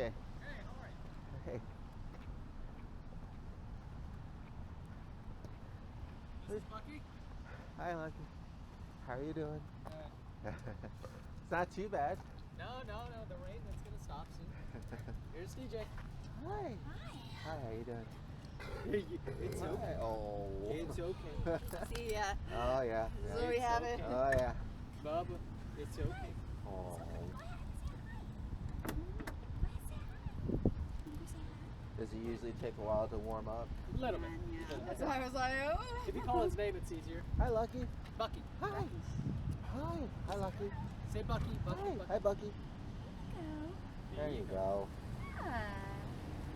Hey, how are you? Hey. This is Bucky. Hi, Lucky. How are you doing? Good. It's not too bad. No, the rain, that's gonna stop soon. Here's DJ. Hi. Hi, how you doing? It's Hi. okay. Oh. It's okay. See ya. Oh, yeah. So we have it. Oh, yeah. Bubba, it's okay. Oh. Does it usually take a while to warm up? A little bit. Yeah. That's why I was like, oh. If you call his name, it's easier. Hi, Lucky. Bucky. Hi. Hi. Hi, Lucky. Say Bucky. Bucky. Hi. Bucky. Hi, Bucky. Hello. There you go. Hi.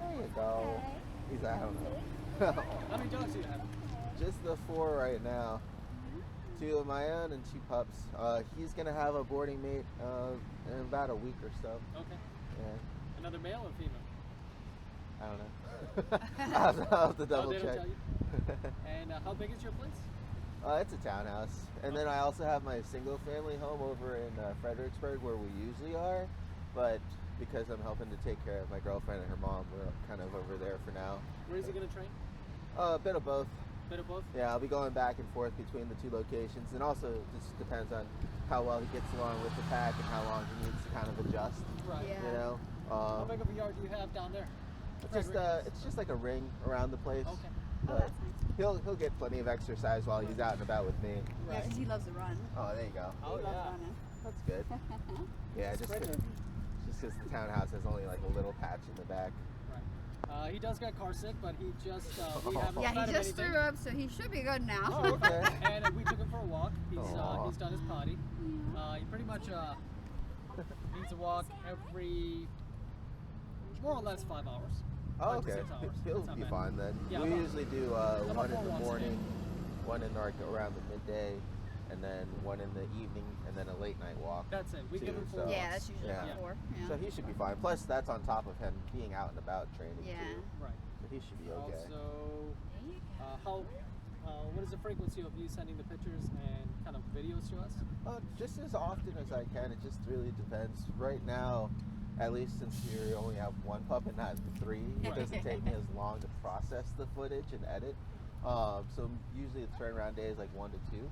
There you go. Okay. He's, I don't know. How many dogs do you have? Just the 4 right now. 2 of my own and 2 pups. He's gonna have a boarding mate in about a week or so. Okay. Yeah. Another male or female? I don't know. I'll have to double they don't check. tell you? And how big is your place? It's a townhouse, and then I also have my single family home over in Fredericksburg where we usually are, but because I'm helping to take care of my girlfriend and her mom, we're kind of over there for now. Where is he gonna train? A bit of both. Bit of both? Yeah, I'll be going back and forth between the 2 locations, and also it just depends on how well he gets along with the pack and how long he needs to kind of adjust. Right. Yeah. You know. How big of a yard do you have down there? It's just like a ring around the place. Okay. Oh, But that's nice. he'll get plenty of exercise while he's out and about with me. Yeah, because he loves to run. Oh, there you go. Oh, he yeah. loves running. That's good. Yeah, just because the townhouse has only like a little patch in the back. Right. He does get car sick, but he just we haven't Yeah, fed he him just anything. threw up, so he should be good now. Oh, okay. And we took him for a walk. Aw. He's done his potty. He pretty much needs a walk every more or less 5 hours. Oh, 5 to okay. 6 hours. He'll That's not be bad. fine then. Yeah, we about- usually do about one in 4 the walks a morning, day. one in like around the midday, and then one in the evening, and then a late night walk. That's it. We give him 4 So- Yeah, walks. that's usually Yeah. about 4. Yeah. So he should be fine. Plus, that's on top of him being out and about training Yeah. too. Right. So he should be okay. Also, There you go. what is the frequency of you sending the pictures and kind of videos to us? Just as often as I can. It just really depends. Right now, at least since we only have 1 pup and not 3, it Right. doesn't take me as long to process the footage and edit. So usually the turnaround day is like 1 to 2.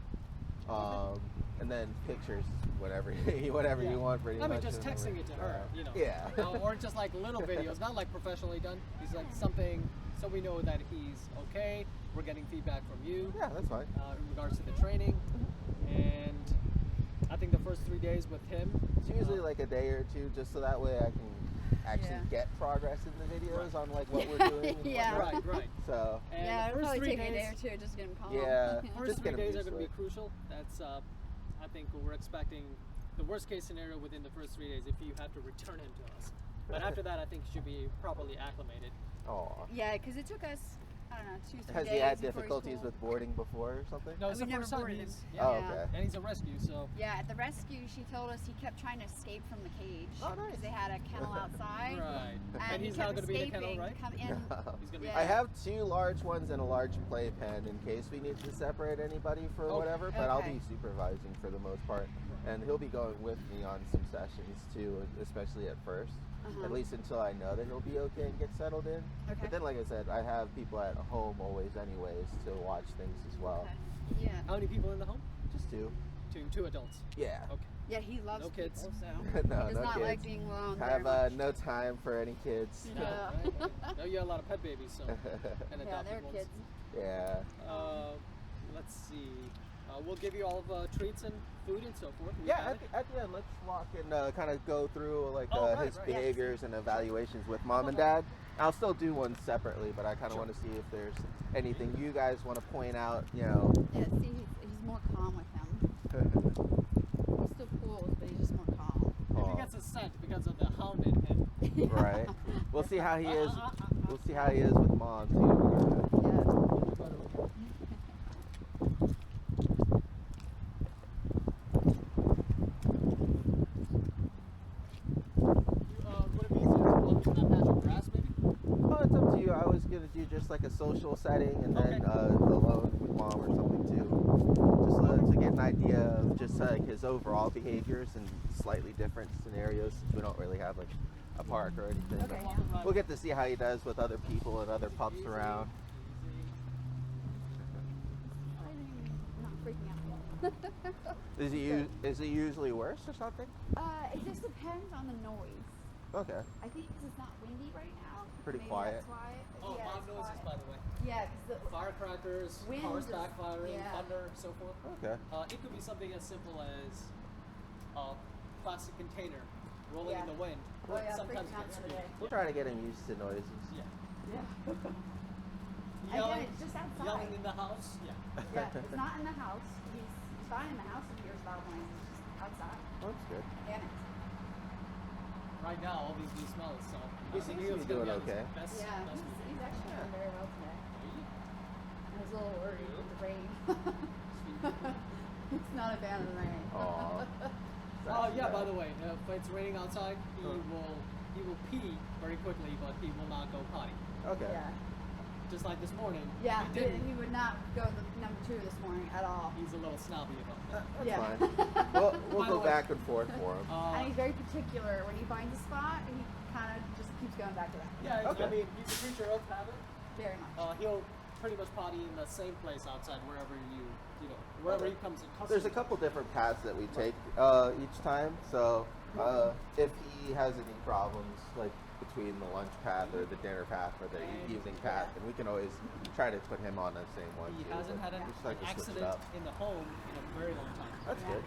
And then pictures, whatever Yeah. you want, pretty I much. mean, just texting it to her, you know. Yeah. Or just like little videos, not like professionally done. It's like something so we know that he's okay. We're getting feedback from you Yeah, that's fine. in regards to the training. And I think the first 3 days with him. It's usually like a day or 2, just so that way I can actually Yeah. get progress in the videos Right. on like what we're doing. And Yeah. whatnot. Right. So And Yeah, the it'll first probably 3 take me a day or days, 2 just to get him calm. Yeah. first Just 3 get him days are used going to to be crucial. That's I think we're expecting the worst case scenario within the first 3 days if you have to return him to us. But after that, I think he should be properly acclimated. Aw. Yeah, because it took us, I don't know, 2-3 days. Has he had before difficulties school. with boarding before or something? No, it's we the never first time boarded him. he's Oh, Yeah. okay. and he's a rescue, so Yeah, at the rescue, she told us he kept trying to escape from the cage. Oh, nice. Because they had a kennel outside. right. And, he's he not kept going to be in the kennel, escaping right? to come in. He's going to be. Yeah. I have 2 large ones and a large playpen in case we need to separate anybody for Okay. whatever, but I'll Okay. be supervising for the most part. And he'll be going with me on some sessions too, especially at first. Uh-huh. At least until I know that he'll be okay and get settled in. Okay. But then, like I said, I have people at home always anyways to watch things as well. Okay. Yeah. How many people in the home? Just 2. Two adults. Yeah. Okay. Yeah, he loves No kids. people, so No, he does no not kids. like being alone. Have very much. no time for any kids. No, Yeah. right? No, you have a lot of pet babies, so and adopted Yeah, they're ones. kids. Yeah. Let's see. We'll give you all of treats and food and so forth. We Yeah, got it. at the end, let's walk and kind of go through like Oh, right, his right. behaviors and evaluations with mom and Okay. dad. I'll still do one separately, but I kind of Sure. want to see if there's anything you guys want to point out. You know, Yeah, see, he's more calm with him. He still pulls, but he's just more calm. If he gets a scent because of the hound in him. right? We'll see how he is. We'll see how he is with mom too. Yeah. Would it be easier to walk in that patch of grass, maybe? Oh, it's up to you. I was gonna do just like a social setting and then Okay. alone with mom or something too, just to get an idea of just like his overall behaviors and slightly different scenarios. Since we don't really have like a park or anything. Okay. Walk him right We'll get to see how he does with other people and other pups Easy, around. I'm not freaking out yet. Is he usually worse or something? It just depends on the noise. Okay. I think because it's not windy right now. Pretty maybe quiet. That's why. Oh, yeah, loud it's noises, quiet. by the way. Yeah, because the Firecrackers, Wind cars is- backfiring, yeah. thunder, so forth. Okay. It could be something as simple as a plastic container rolling Yeah. in the wind. Oh, yeah, Sometimes freaking out gets the other day. squeaked. We're trying to get him used to noises. Yeah. yeah. Yelling, it's just outside. yelling in the house. Yeah. Yeah, it's not in the house. He's fine in the house if he hears loud noises. It's just outside. That's good. Damn it. Right now, all these new smells. So He I think seems to he's be gonna doing be okay. on his Best, Yeah, best he's actually Yeah. doing very well today. I was a little worried with the rain. He's not a fan of the rain. Aw. Oh yeah. By the way, if it's raining outside, he will pee very quickly, but he will not go potty. Okay. Yeah. Just like this morning. Yeah, He didn't. he would not go to number 2 this morning at all. He's a little snobby about that. That's Yeah. fine. We'll By the go way- back and forth for him. And he's very particular. When he finds a spot, he kind of just keeps going back to that. Yeah, Okay. I mean, he's a creature of habit. Very much. He'll pretty much potty in the same place outside wherever wherever he comes accustomed. There's a couple different paths that we take each time. So if he has any problems, like between the lunch path or the dinner path or the evening path, and we can always try to put him on the same one. He too, hasn't but had an we just like to switch it accident up. in the home in a very long time. That's Yeah. good.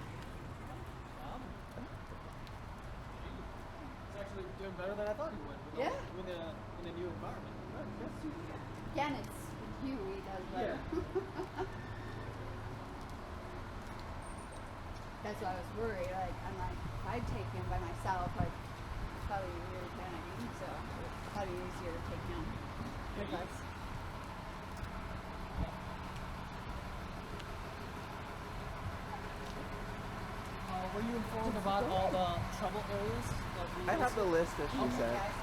He's actually doing better than I thought he would with, Yeah. in a new environment. Again, it's you. He does better. That's why I was worried. Like, I'm like, if I'd take him by myself, like, it's probably really panicking. So it's probably easier to take him with us. Were you informed about all the trouble areas? That we I have the list that she Okay, said. I see.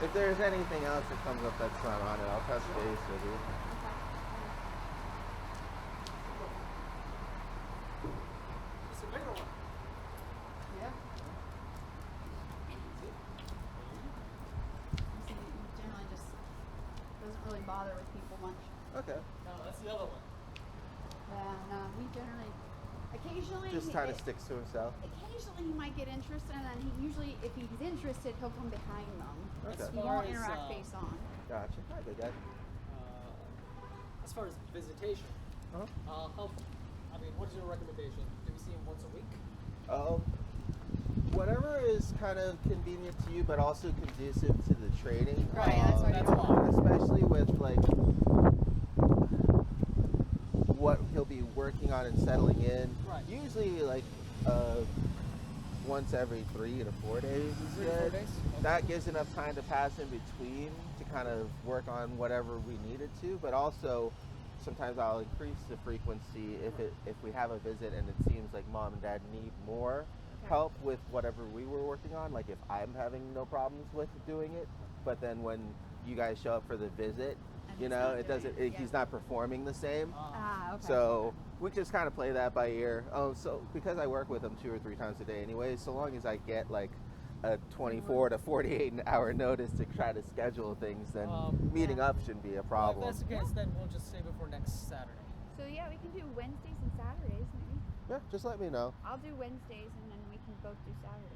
If there's anything else that comes up that's not on it, I'll touch base with you. It's a bigger one. Yeah. He generally just doesn't really bother with people much. Okay. No, that's the other one. No, he generally, occasionally, Just kind of sticks to himself. occasionally he might get interested, and then he usually, if he's interested, he'll come behind them. Okay. He won't interact face on. Gotcha. Hi, good guy. As far as visitation, I mean, what is your recommendation? Do we see him once a week? Whatever is kind of convenient to you, but also conducive to the training. Right, that's what That's fine. Especially with like what he'll be working on and settling in. Right. Usually, like once every 3 to 4 days is 3 to 4 good. days? That gives enough time to pass in between to kind of work on whatever we needed to, but also sometimes I'll increase the frequency if we have a visit and it seems like mom and dad need more help with whatever we were working on. Like if I'm having no problems with doing it, but then when you guys show up for the visit, And you he's know, not it doing doesn't. it, yeah. He's not performing the same. Okay. So we just kind of play that by ear. So because I work with him 2 or 3 times a day anyway, so long as I get like a 24 to 48 hour notice to try to schedule things, then meeting up shouldn't be a problem. Well, if that's the case, then we'll just save it for next Saturday. So yeah, we can do Wednesdays and Saturdays maybe. Yeah, just let me know. I'll do Wednesdays and then we can both do Saturdays.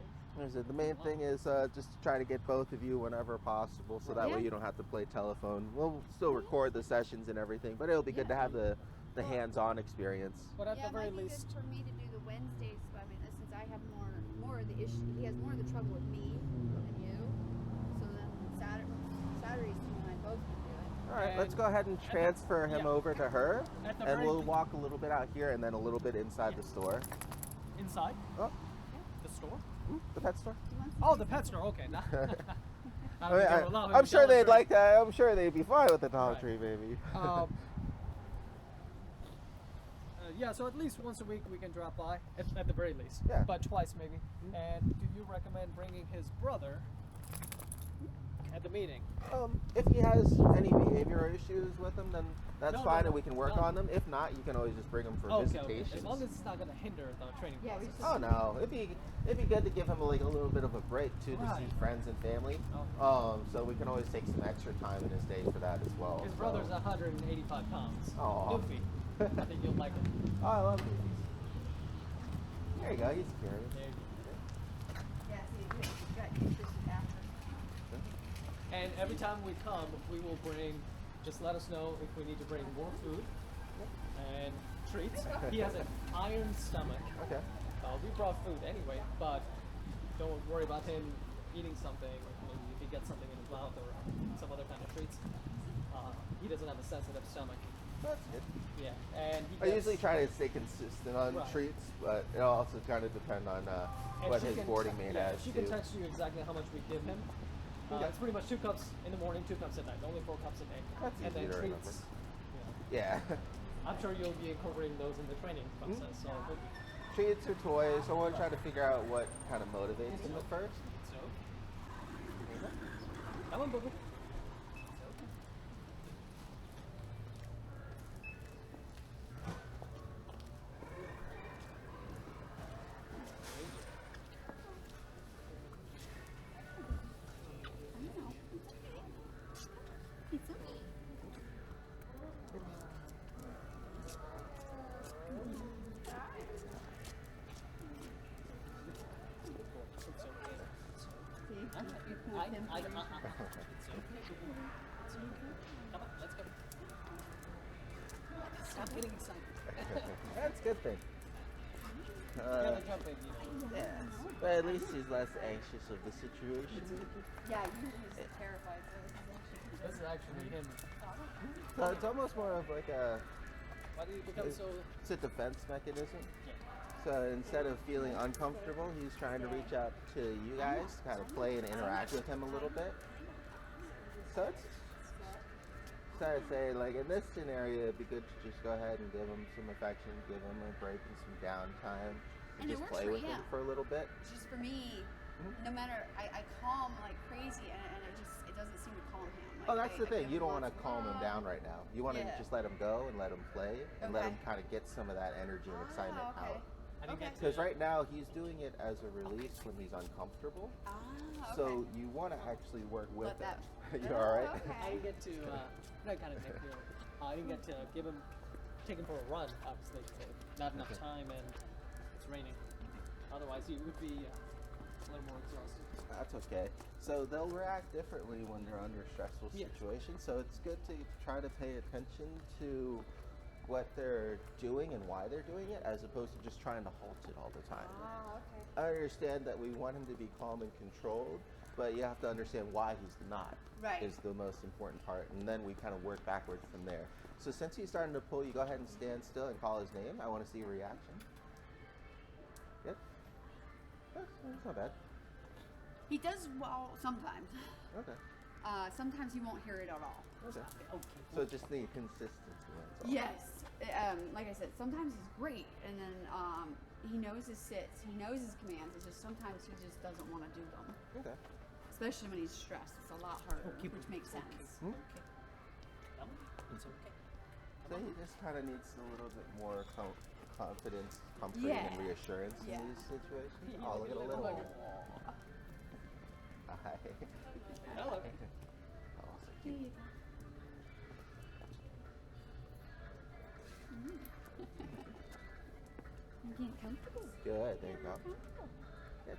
There's the main thing is just to try to get both of you whenever possible, so that way you don't have to play telephone. We'll still record the sessions and everything, but it'll be good to have the hands-on experience. But at Yeah, the very it might be least, good for me to do the Wednesdays, but I mean, since I have more of the issue, he has more of the trouble with me than you. So then Saturdays, you and I both can do it. All right, let's go ahead and transfer him over to her, At the and very we'll least- walk a little bit out here and then a little bit inside the store. inside Oh, the store. the pet store. He wants to Oh, do the pet store. Okay. I don't think I they'll allow him am to sure tell us they'd right. like that. I'm sure they'd be fine with the Dollar Right. Tree, baby. Yeah, so at least once a week we can drop by, at the very least. Yeah. But twice maybe. And do you recommend bringing his brother at the meeting. If he has any behavioral issues with him, then that's No, fine, no, and we can work no. on them. If not, you can always just bring him for Okay. visitations. As long as it's not going to hinder the training Yeah, we process. just- Oh no, it'd be good to give him like a little bit of a break too, to see Right. friends and family. Oh. So we can always take some extra time in his day for that as well. His so. brother's 185 pounds. Aw. Luffy. I think you'll like him. Oh, I love movies. There you go. He's curious. There you go. Yeah, see, you got interested after. And every time we come, we will bring, just let us know if we need to bring more food and treats. He has an iron stomach. Okay. We brought food anyway, but don't worry about him eating something. Maybe if he gets something in his mouth or some other kind of treats. He doesn't have a sensitive stomach. That's good. Yeah, and he I gets, usually try to stay consistent on Right. treats, but it'll also kind of depend on and what she his can- boarding mate yeah, has she too. can text you exactly how much we give him. Okay. It's pretty much 2 cups in the morning, 2 cups at night. Only 4 cups a day. That's and easy then to treats. remember. Yeah. Yeah. I'm sure you'll be incorporating those in the training process. So, Treats or toys. I want to try to figure out what kind of motivates him at first. so come on, boo. It's okay. See, you moved him. Come on, let's go. Stop getting excited. That's a good thing. You gotta jump in, Yeah. But at least he's less anxious of the situation. Yeah, usually he's terrified, so this is actually This is actually him. So it's almost more of like Why did he become so? it's a defense mechanism. Yeah. So instead of feeling uncomfortable, he's trying to reach out to you guys, kind of play and interact with him a little bit. So it's, so I'd say, like in this scenario, it'd be good to just go ahead and give him some affection, give him a break and some downtime, And it just works play for with him him. for a little bit. just for me. No matter, I calm like crazy, and it doesn't seem to calm him. Like, Oh, that's the thing. give You don't him want to lots of calm him love. down right now. You want to Yeah. just let him go and let him play and let Okay. him kind of get some of that energy and excitement okay. out. I didn't Okay. get to. Because right now he's doing it as a release when he's uncomfortable. Ah, okay. So you want to actually work with Let that- him. You Oh, all right? okay. I didn't get to. Not kind of Nick here. I didn't get to take him for a run. Obviously, not enough Okay. time, and it's raining. Otherwise, he would be a little more exhausted. That's okay. So they'll react differently when they're under stressful Yeah. situations. So it's good to try to pay attention to what they're doing and why they're doing it, as opposed to just trying to halt it all the time. Ah, okay. I understand that we want him to be calm and controlled, but you have to understand why he's not. Right. Is the most important part, and then we kind of work backwards from there. So since he's starting to pull, you go ahead and stand still and call his name. I want to see a reaction. Good. That's not bad. He does well sometimes. Okay. Sometimes he won't hear it at all. Okay. Okay. So just need consistency. That's all. Yes. Like I said, sometimes he's great, and then he knows his sits, he knows his commands. It's just sometimes he just doesn't want to do them, Okay. especially when he's stressed. It's a lot harder, Okay, which makes sense. Hmm? Okay. Come on. It's okay. So he just kind of needs a little bit more confidence, comfort, Yeah. and reassurance Yeah. in these situations. Yeah, Oh, look at a look little. at Hi. Hello. Oh, so Here cute. you go. I'm getting comfortable. Good. There you go. Comfortable. Good.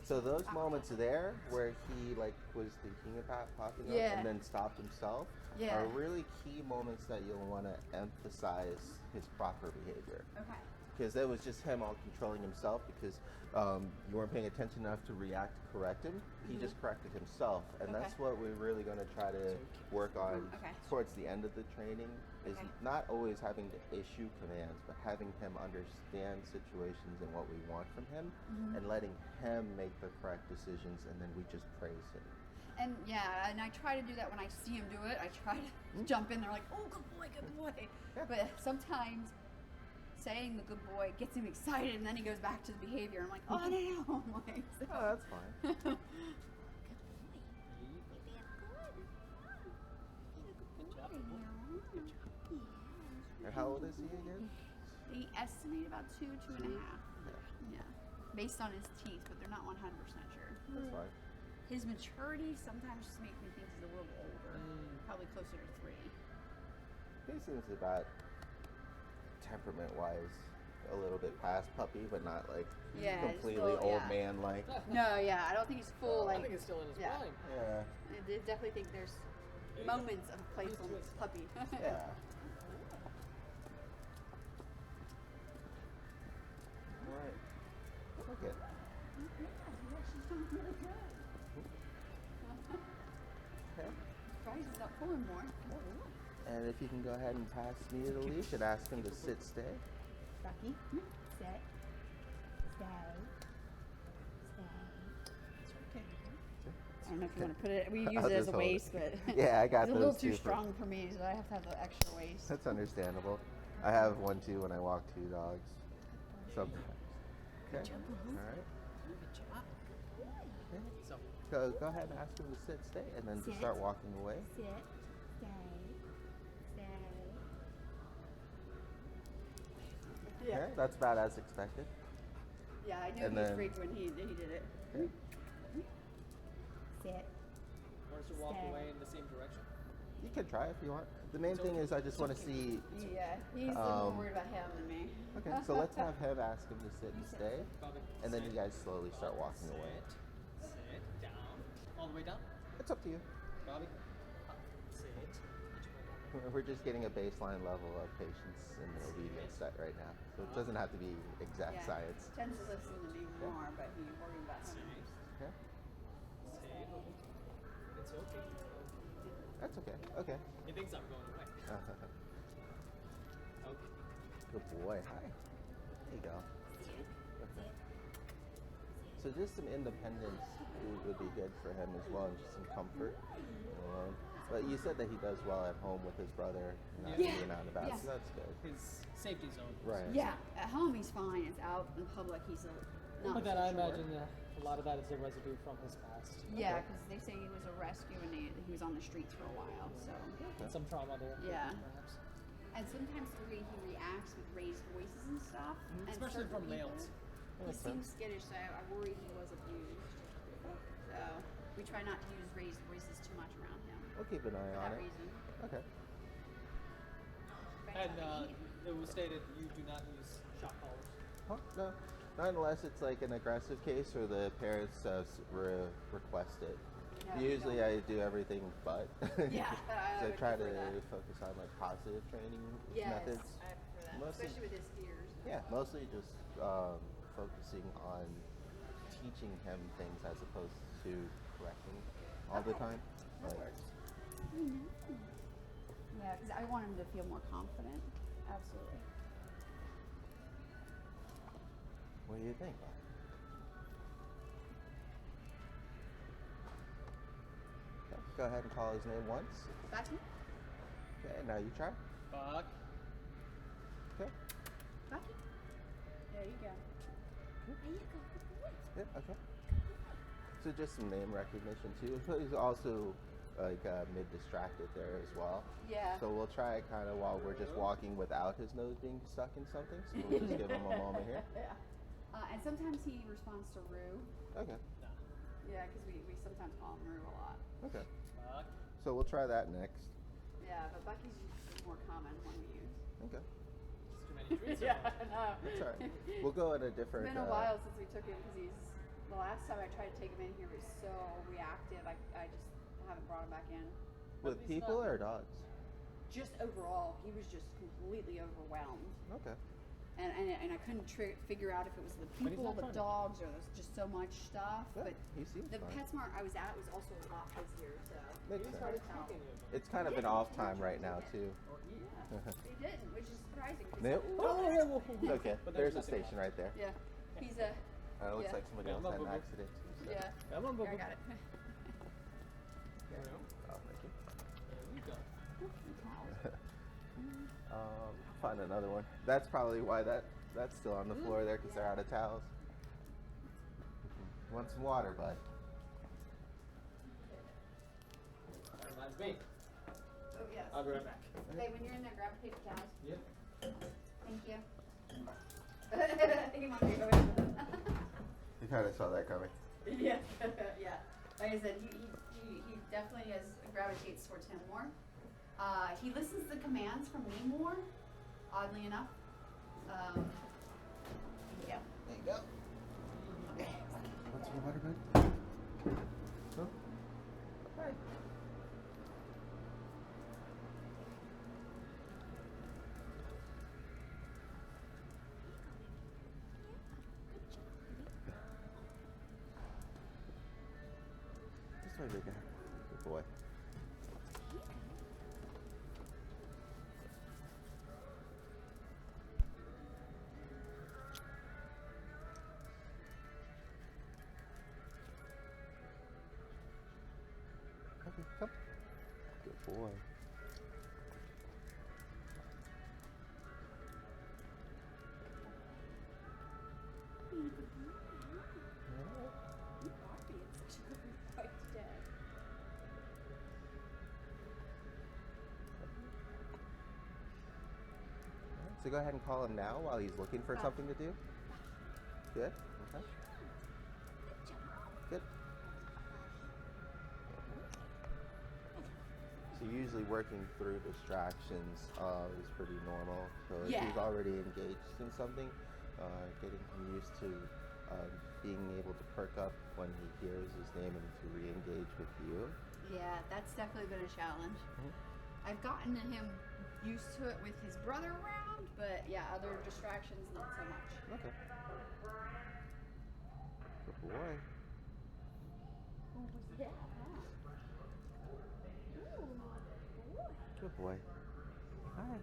So those moments there where he like was thinking about popping up Yeah. and then stopped himself Yeah. are really key moments that you'll want to emphasize his proper behavior. Okay. Because that was just him all controlling himself because you weren't paying attention enough to react to correct him. He just corrected himself, and Okay. that's what we're really going to try to work on Okay. towards the end of the training. Is Okay. not always having to issue commands, but having him understand situations and what we want from him, and letting him make the correct decisions, and then we just praise him. And yeah, and I try to do that when I see him do it. I try to jump in there like, oh, good boy, good boy. Yeah. But sometimes saying the good boy gets him excited, and then he goes back to the behavior. I'm like, oh no, no. I'm like, so. Oh, that's fine. Good boy. is he again? They estimate about 2.5. Yeah. Yeah. Based on his teeth, but they're not 100% sure. That's fine. His maturity sometimes just makes me think he's a little older. Probably closer to 3. He seems about temperament-wise a little bit past puppy, but not like completely still, old yeah. man like. No, yeah, I don't think he's full. I Like, think it's still in his yeah. prime. Yeah. I definitely think there's moments of playfulness, puppy. Yeah. All right. Okay. She's doing really good. Okay. Surprised he's not pulling more. And if you can go ahead and pass me the leash and ask him to sit, stay. Bucky, sit, stay, stay. I don't know if you want to put it. We use I'll it as just a hold it. waist, but Yeah, I got it's a little those too too for- strong for me, so I have to have the extra waist. That's understandable. I have one too when I walk 2 dogs. Sometimes. Okay. All right. Good job. Okay. So, Go ahead and ask him to sit, stay, and then to Sit. start walking away. Sit, stay, stay. Okay, that's about as expected. Yeah, I knew And he was then- freaked when he did it. Okay. Sit. wants to walk Stay. away in the same direction. You can try if you want. The main thing is I just want to see. Yeah, he's a little more worried about him than me. Okay, so let's have him ask him to sit and stay, Bobby, and then sit. you guys slowly start walking away. Sit down. All the way down. It's up to you. Bobby, up. Sit. Each way down. We're just getting a baseline level of patience and obedience set right now, so it doesn't have to be exact Yeah. science. He tends to listen to me more, but he's worried about him. Okay, Stay. It's okay. that's okay. Okay. He thinks I'm going away. Okay. Good boy. Hi. There you go. Okay. So just some independence would be good for him as well, and just some comfort. But you said that he does well at home with his brother, not Yeah. being out and about, Yeah. so that's good. His safety zone. Right. Yeah, at home he's fine. It's out in public he's not. But then so I sure. imagine a lot of that is a residue from his past. Yeah, Okay. because they say he was a rescue and he was on the streets for a while. So Okay. Some trauma there. Yeah. Perhaps. and sometimes the way he reacts with raised voices and stuff, and Especially certain from males. people, he seems skittish. So I worry he was abused. So we try not to use raised voices too much around him We'll keep an eye for on that it. reason. Okay. And it was stated you do not use shock collars. Huh? No. Not unless it's like an aggressive case or the parents request it. No, we Usually don't. I do everything but. Yeah, I So I would try to prefer that. focus on like positive training Yes, methods. I prefer that, Mostly- especially with his ears. Yeah, mostly just focusing on teaching him things as opposed to correcting all the Okay. time. That Like, works. Yeah, because I want him to feel more confident. Absolutely. what do you think? Okay, go ahead and call his name once. Bucky? Okay, now you try. Buck. Okay. Bucky? There you go. There you go. Good boy. Yeah, okay. So just some name recognition too. He's also like mid-distracted there as well. Yeah. So we'll try kind of while we're just walking without his nose being stuck in something. So we'll just give him a moment here. Yeah. And sometimes he responds to Roo. Okay. Yeah, because we sometimes call him Roo a lot. Okay. Buck. So we'll try that next. Yeah, but Bucky's usually more common one we use. Okay. Just too many treats. Yeah, I know. That's all right. We'll go in a different. It's been a while since we took him because the last time I tried to take him in here he was so reactive. I just haven't brought him back in. With But he's people not- or dogs? Just overall, he was just completely overwhelmed. Okay. And I couldn't figure out if it was the But he's people, not the funny. dogs, or there's just so much stuff. Yeah, But he seems the fine. PetSmart I was at was also a lot busier, so Makes He sense. started speaking to you. It's kind of an off time right now too. yeah, they didn't, which is surprising. 'cause Nope. Oh, It's okay. But There's a nothing station right there. Yeah, he's a It looks Yeah. like somebody Yeah, else had an boo-boo. accident too. So. yeah. Come on, Here, I Bubba. got it. There you go. Oh, thank you. There you go. Find another one. That's probably why that's still on the floor there because they're out of towels. Want some water, bud? That reminds me. Oh yes. I'll be right back. Hey, when you're in there, grab a paper towel. Yeah. Thank you. He wanted to go in with him. You kind of saw that coming. Yeah, yeah. Like I said, he definitely gravitates towards him more. He listens to commands from me more, oddly enough. Yeah. There you go. What's your water, bud? Huh? Hi. This way, big guy. Good boy. Okay, come. Good boy. So go ahead and call him now while he's looking for something to do. Good? Okay. Good. So usually working through distractions is pretty normal. So if Yeah. he's already engaged in something, getting him used to being able to perk up when he hears his name and to re-engage with you. Yeah, that's definitely been a challenge. I've gotten him used to it with his brother around, but yeah, other distractions not so much. Okay. Good boy. What was that? Good boy. Hi.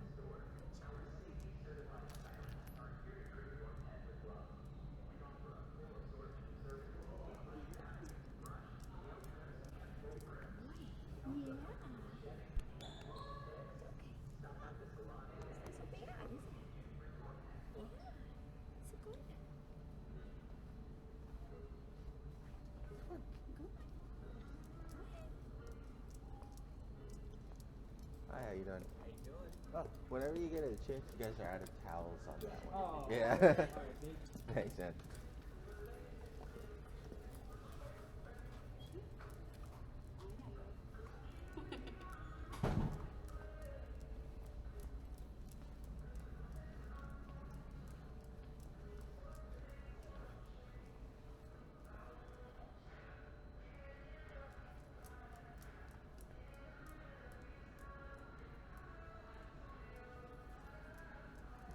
Hi, how you doing? How you doing? Oh, whenever you get a chance, you guys are out of towels on that one. Oh. Yeah. Okay. Thanks, man.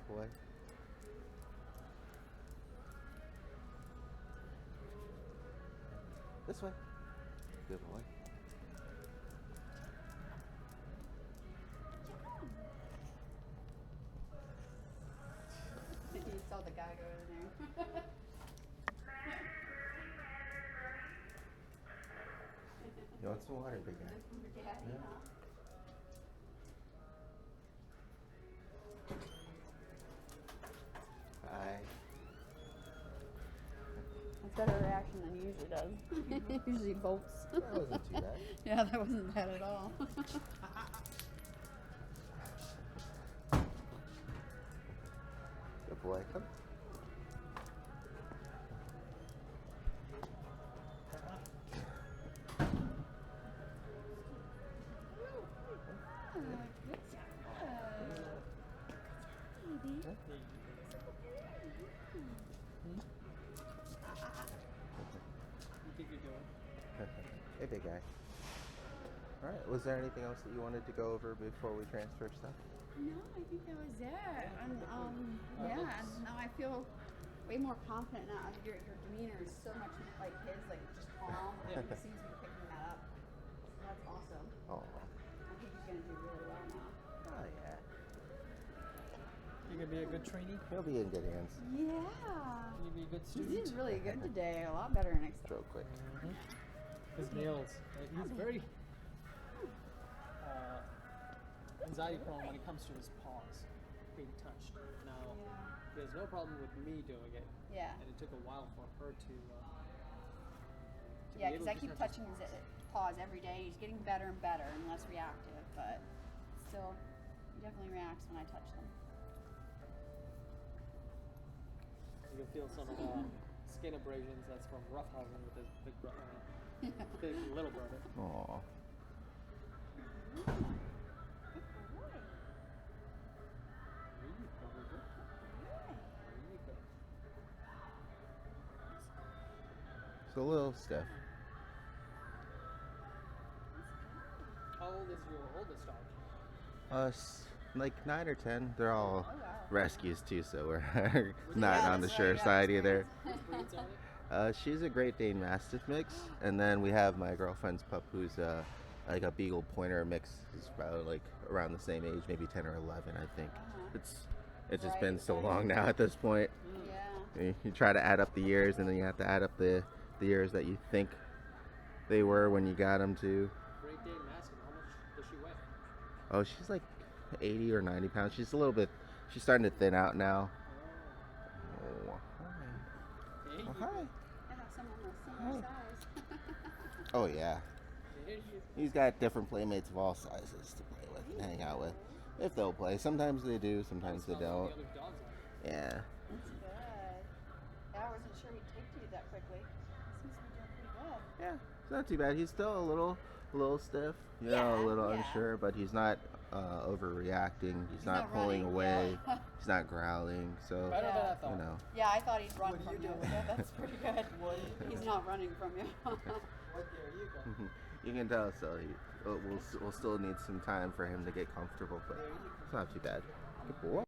Boy. This way. Good boy. You saw the guy go in there. You want some water, big guy? Yeah. Hi. That's better reaction than he usually does. He usually bolts. That wasn't too bad. Yeah, that wasn't bad at all. Good boy. Come. You think you're doing? Hey, big guy. All right. Was there anything else that you wanted to go over before we transfer stuff? No, I think that was it. And yeah, and now I feel way more confident now. Your demeanor is so much like his, like just calm. Yeah. He seems to be picking that up. That's awesome. Oh. I think he's gonna do really well now. Oh yeah. You gonna be a good trainee? He'll be in good hands. Yeah. You be a good He student? did really good today. A lot better than expected. Real quick. His nails. He's very anxiety prone when it comes to his paws being touched. Now, he has no problem with me doing it. Yeah. And it took a while for her to Yeah, be able because I to keep touch touching his paws every day. He's getting better and better and less reactive, but still, he definitely reacts when I touch them. You can feel some of the skin abrasions that's from roughhousing with his big little brother. Aw. It's a little stiff. How old is your oldest dog? Like 9 or 10. They're all Oh, wow. rescues too, so we're not Yeah, on the that's sure right, side yeah, either. Which breeds are they? She's a Great Dane Mastiff mix, and then we have my girlfriend's pup, who's like a Beagle Pointer mix. He's probably like around the same age, maybe 10 or 11, I think. It's just been so long now at this point. Yeah. You try to add up the years, and then you have to add up the years that you think they were when you got them to. Great Dane Mastiff. How much does she weigh? Oh, she's like 80 or 90 pounds. She's a little bit. She's starting to thin out now. Oh, hi. Hey, Oh, hi. I have someone of similar size. Oh yeah. there you He's got different playmates of all sizes to play with and hang out with. If they'll play. Sometimes they do, sometimes they Smell don't. what the other dogs like. Yeah. That's good. Yeah, I wasn't sure he'd take to you that quickly. Seems to be doing pretty good. Yeah. It's not too bad. He's still a little stiff, you know, Yeah, a little yeah. unsure, but he's not overreacting. He's not not pulling running, away. yeah. He's not growling. So, Better than I Yeah. thought. you know. Yeah, I thought he'd run What are from you you. doing? Yeah, that's pretty good. What are you doing? He's not running from you. What, there you go. You can tell. So we'll still need some time for him to get comfortable, but it's not too bad. Good boy.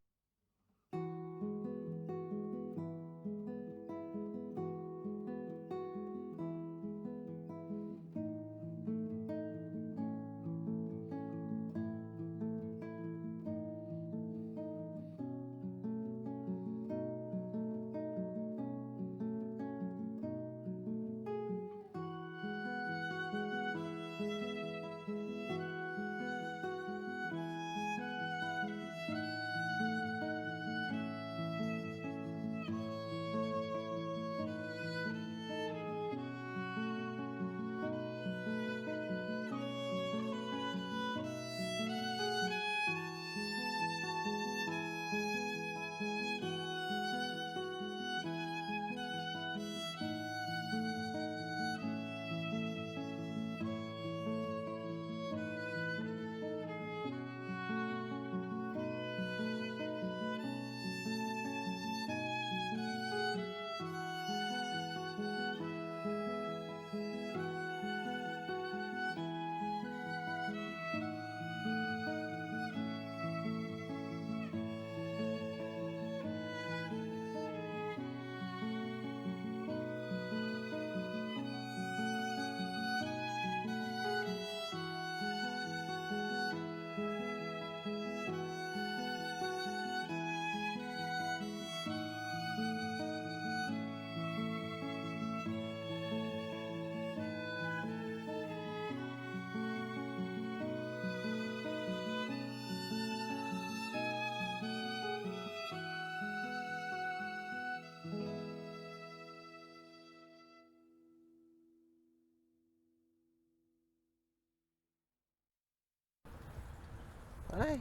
Hi.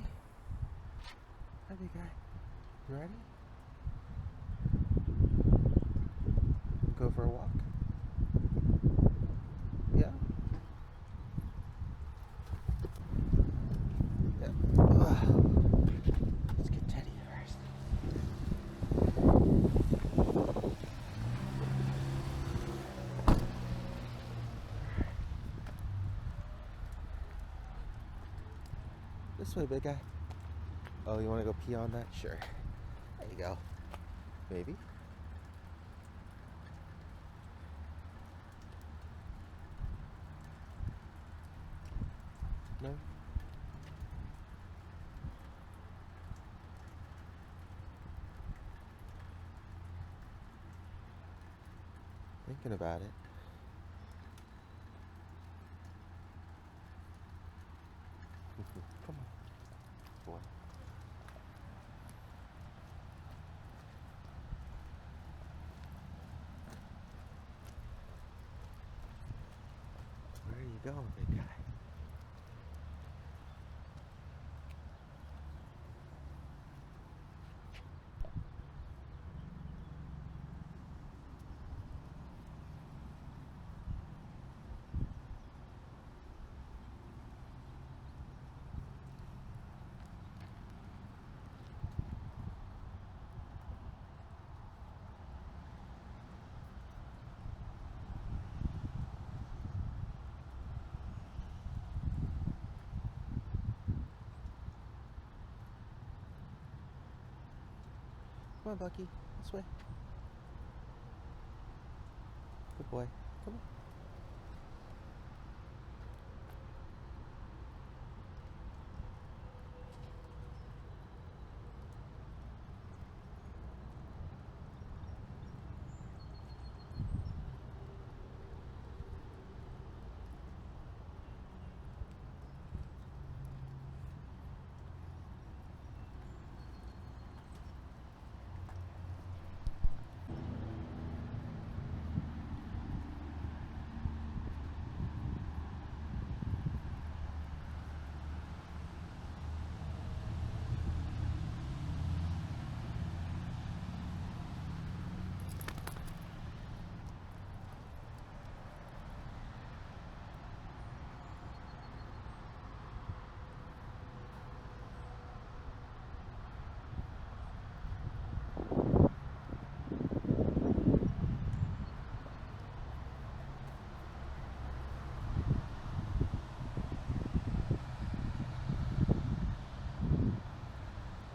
Hi, big guy. You ready? Go for a walk? Yeah? Yeah. Let's get Teddy first. This way, big guy. Oh, you want to go pee on that? Sure. There you go. Maybe. No? Thinking about it. Come on, boy. Where are you going, big guy? Come on, Bucky. This way. Good boy. Come on.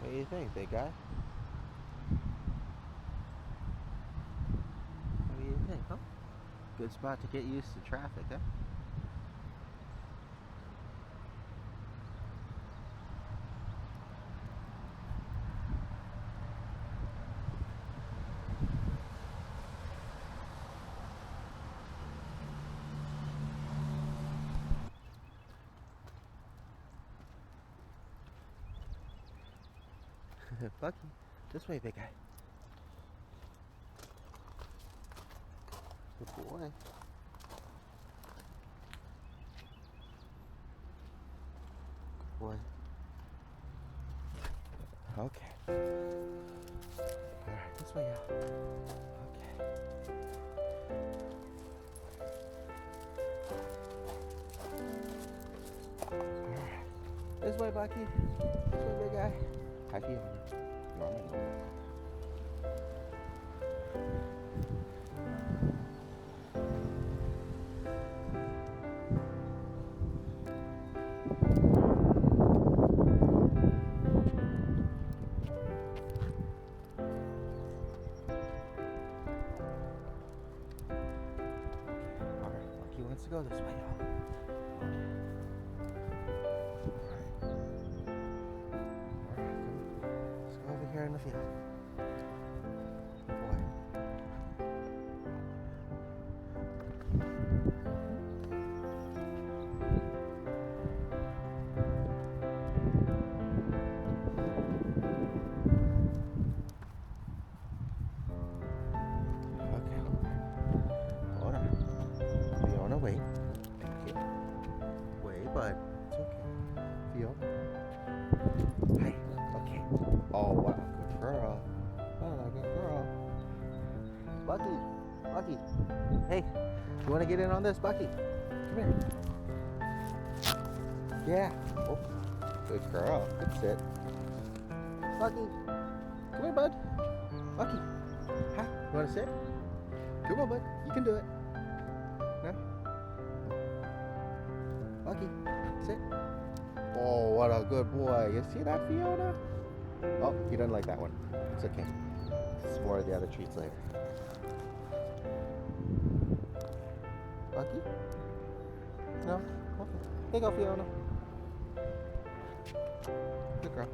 What do you think, big guy? What do you think, huh? Good spot to get used to traffic, huh? Bucky, this way, big guy. Good boy. Good boy. Okay. Alright, this way, yeah. Okay. Alright. This way, Bucky. This way, big guy. How do you want me? Alright, Bucky wants to go this way, y'all. Here in the field. Good boy. Okay, hold on. Fiona, wait. Thank you. Wait, bud. It's okay. Fiona. Hi. Okay. Oh, wow. Good girl. Oh, good girl. Bucky. Hey, you want to get in on this, Bucky? Come here. Yeah. Oh, good girl. Good sit. Bucky. Come here, bud. Bucky. Hi. You want to sit? Come on, bud. You can do it. No? Bucky, sit. Oh, what a good boy. You see that, Fiona? Oh, he doesn't like that one. It's okay. Some more of the other treats later. Bucky? No? Okay. Here you go, Fiona. Good girl.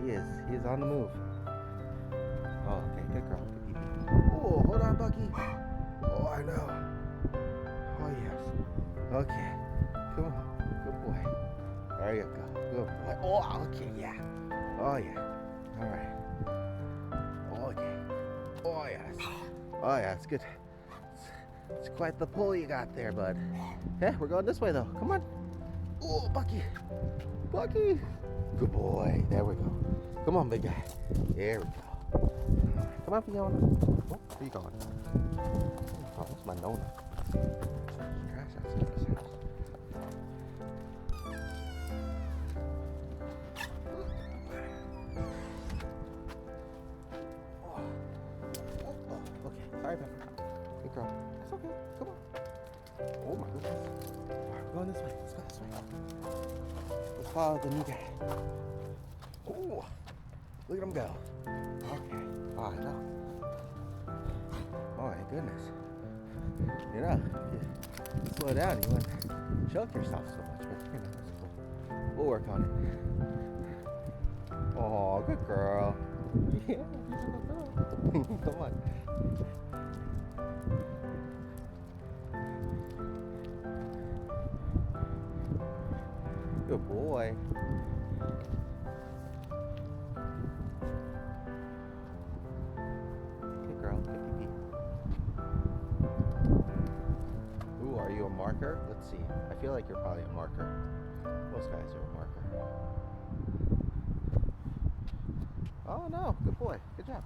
He is. He is on the move. Oh, okay. Good girl. Good pee pee. Oh, hold on, Bucky. Oh, I know. Oh, yes. Okay. Come on. Good boy. There you go. Good boy. Oh, okay. Yeah. Oh, yeah. All right. Okay. Oh, yes. Oh, yeah. It's good. It's quite the pull you got there, bud. Yeah, we're going this way, though. Come on. Oh, Bucky. Bucky. Good boy. There we go. Come on, big guy. There we go. Come on, Fiona. Oh, where you going? Oh, that's my Nona. Trash outside this house. Okay. Sorry, Pepper. Good girl. It's okay. Come on. Oh, my goodness. Alright, we're going this way. Let's go this way. Let's follow the new guy. Oh, look at him go. Okay. Oh, I know. Oh, my goodness. You know, if you slow down, you wouldn't choke yourself so much, but you know, that's cool. We'll work on it. Oh, good girl. Yeah, you're a good girl. Come on. Good boy. Good girl. Good pee pee. Ooh, are you a marker? Let's see. I feel like you're probably a marker. Most guys are a marker. Oh no, good boy. Good job.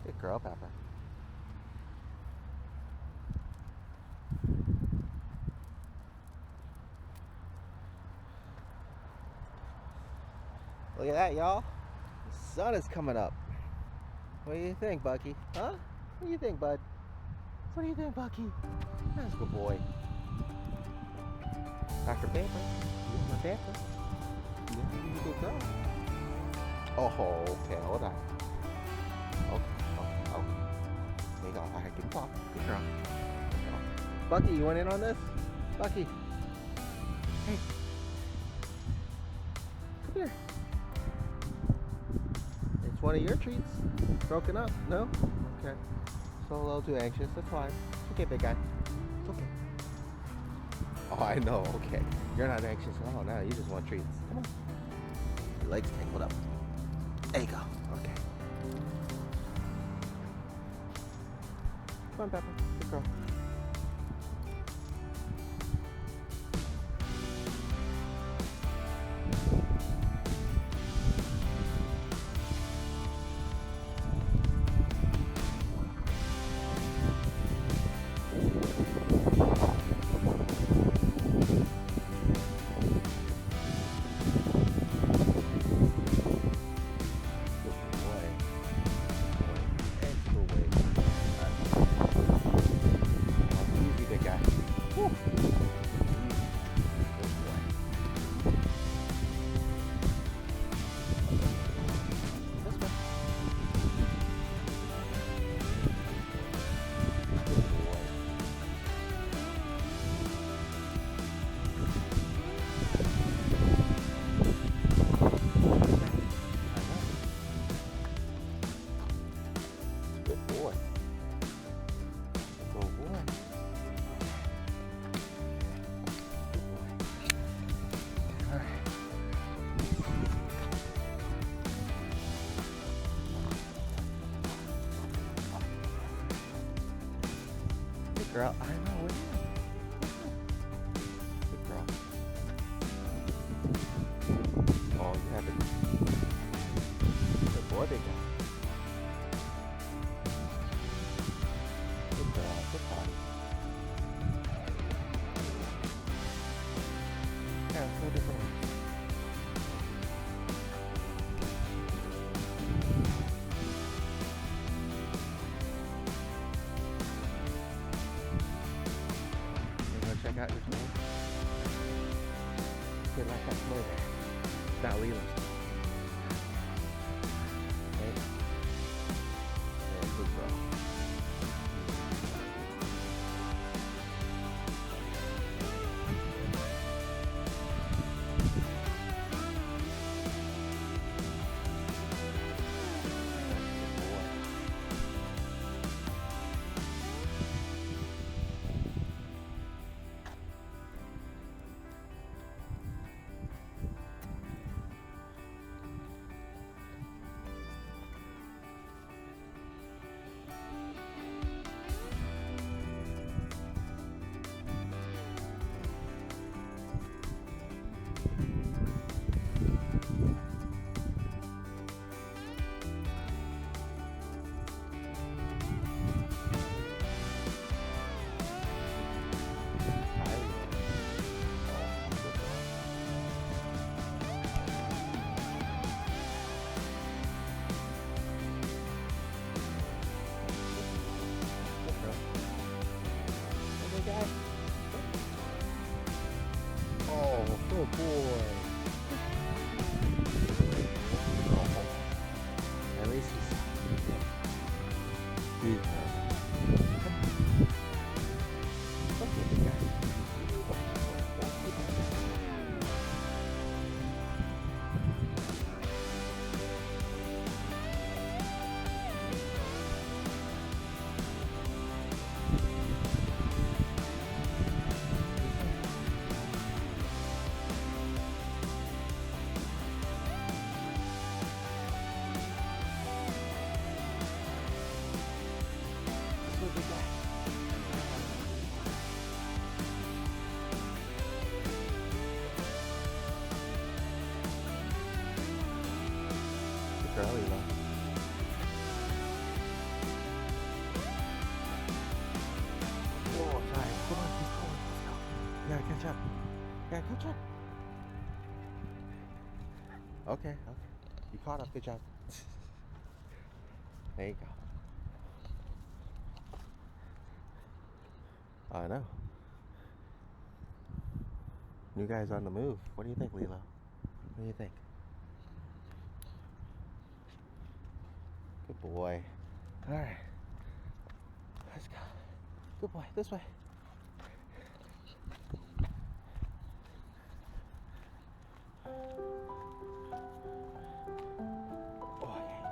Good girl, Pepper. Look at that, y'all. The sun is coming up. What do you think, Bucky? Huh? What do you think, bud? What do you think, Bucky? That's a good boy. Dr. Pamper. You're my Pamper. Yeah, you're a good girl. Oh, okay, hold on. Okay. There you go. All right, good girl. Good girl. Good girl. Bucky, you want in on this? Bucky. Hey. Come here. It's one of your treats. Broken up. No? Okay. So a little too anxious. That's fine. It's okay, big guy. It's okay. Oh, I know. Okay. You're not anxious at all now. You just want treats. Come on. Your legs tangled up. There you go. Okay. Come on, Pepper. Good girl. Girl, I know what you Good girl. Oh, you have it. Good boy, big guy. Good girl, good body. Yeah, it's no different. Check out your toes. Get like that slow there. Not Leland. Okay. Yeah, good girl. catch up. Yeah, catch up. Okay. You caught up. Good job. There you go. I know. New guy's on the move. What do you think, Lilo? What do you think? Good boy. All right. Let's go. Good boy. This way. Oh, yeah.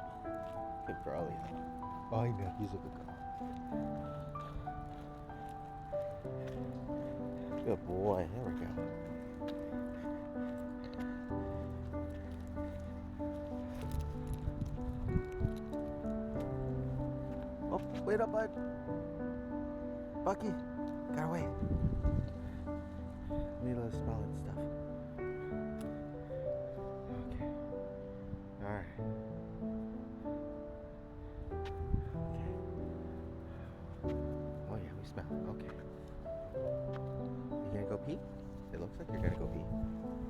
Good girl, Lilo. Oh, I know. He's a good girl. Good boy. There we go. Oh, wait up, bud. Bucky, gotta wait. Lilo's smelling stuff. Okay. Alright. Okay. Oh yeah, we smell. Okay. You gonna go pee? It looks like you're gonna go pee.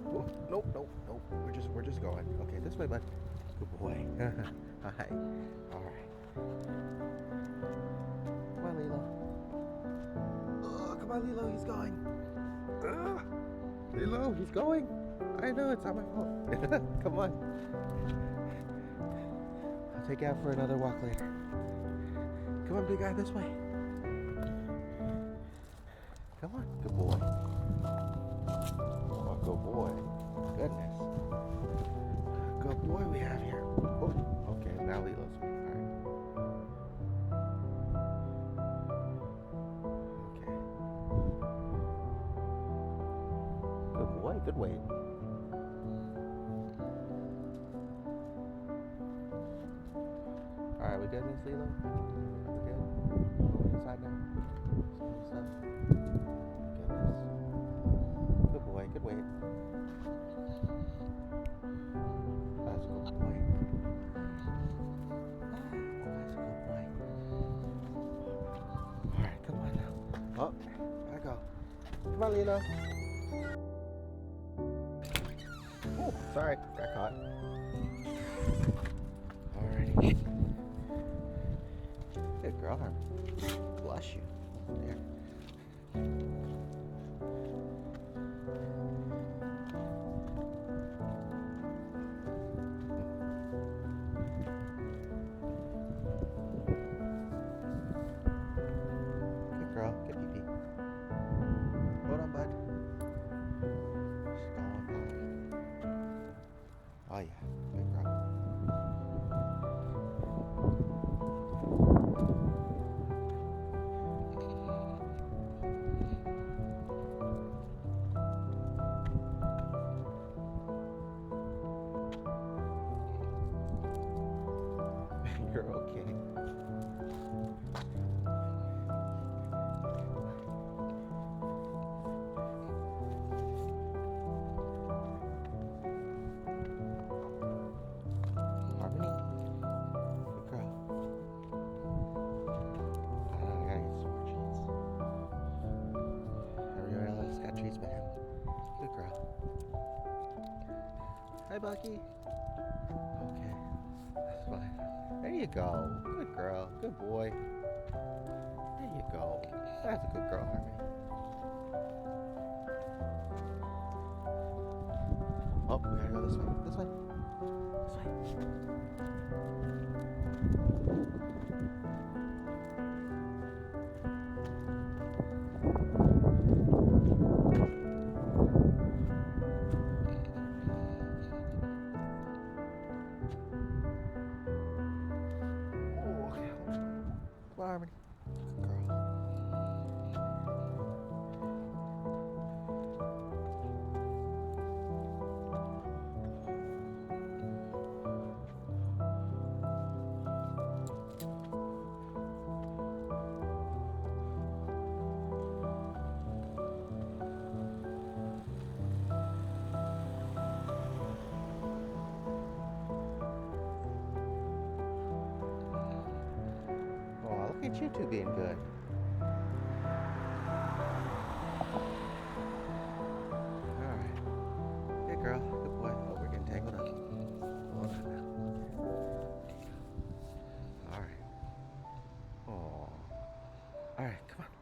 Oh, nope. We're just going. Okay, this way, bud. Good boy. Hi. Alright. Come on, Lilo. Oh, come on, Lilo. He's going. Lilo, he's going. I know, it's not my fault. Come on. I'll take you out for another walk later. Come on, big guy, this way. Come on. Good boy. Oh, good boy. Goodness. Good boy we have here. Oh, okay, now Lilo's. Good weight. Alright, we good, Miss Lilo? We good? Going inside now? Some stuff? Goodness. Good boy, good weight. That's a good boy. That's a good boy. Alright, come on now. Oh, there I go. Come on, Lilo. Oh, sorry, got caught. Alrighty. Good girl, Harmony. Bless you. There. Good girl, good pee-pee. Hold on, bud. Just go on by. Oh yeah, good girl. You're okay. Harmony? Good girl. I gotta get some more treats. Everybody else got treats but him. Good girl. Hi, Bucky. Okay, that's fine. There you go. Good girl. Good boy. There you go. That's a good girl, Harmony. Oh, we gotta go this way. This way. This way. Oh, okay. Come on, Harmony. Good girl. Oh, look at you two being good.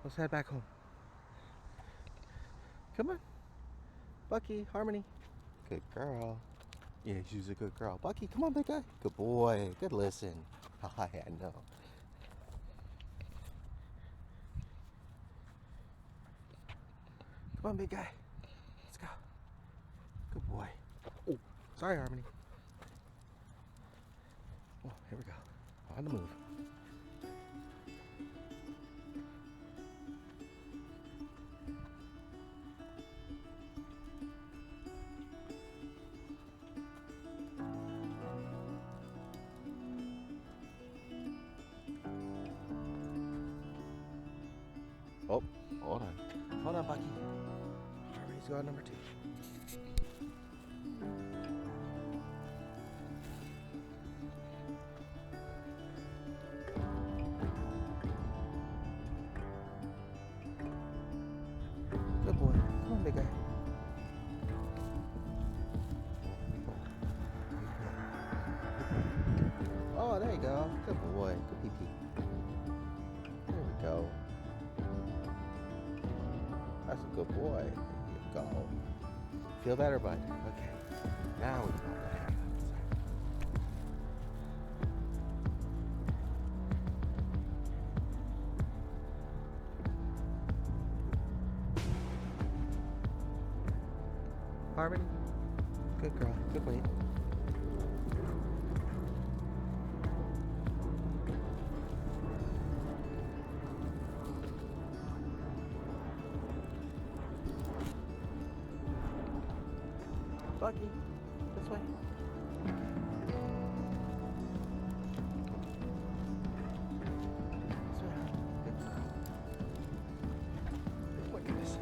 Let's head back home. Come on. Bucky, Harmony. Good girl. Yeah, she's a good girl. Bucky, come on, big guy. Good boy. Good listen. Hi, I know. Come on, big guy. Let's go. Good boy. Oh, sorry, Harmony. Oh, here we go. On the move. Oh, hold on. Hold on, Bucky. Harmony's going number 2. Good boy. Come on, big guy. Oh, there you go. Good boy. Good pee-pee. There we go. That's a good boy. There you go. Feel better, bud? Okay. Now we can all let him outside. Harmony? Good girl. Good wait. Bucky, this way. This way. Good girl. Look at this.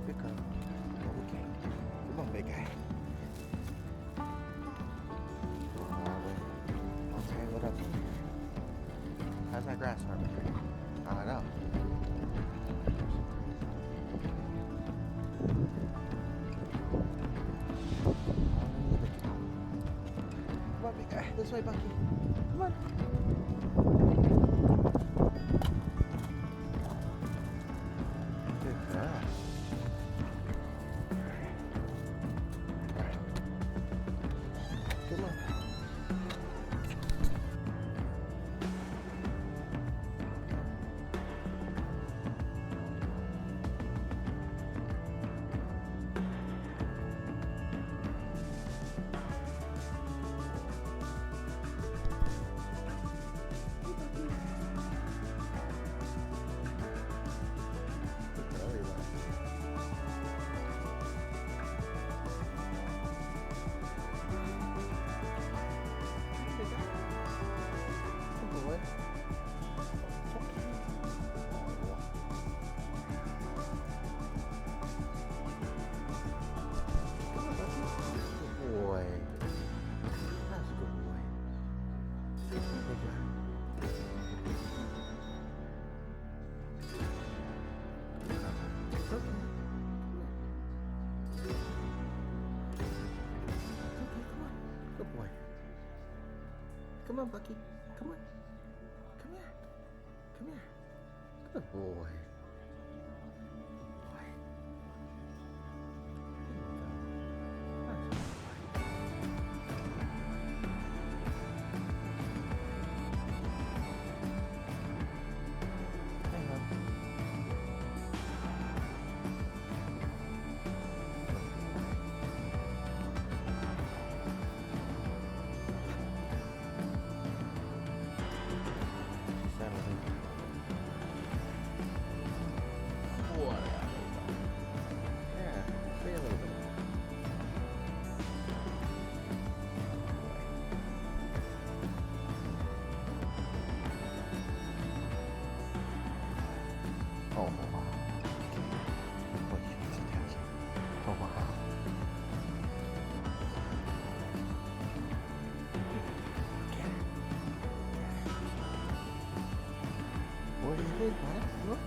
Good girl. Okay. Come on, big guy. All tangled up. How's that grass, Harmony? I know. Come on, big guy. This way, Bucky. Come on. Good girl. Come on. Come on, Bucky. Come on. Come here. Come here. Good boy. What do you think, huh? Look.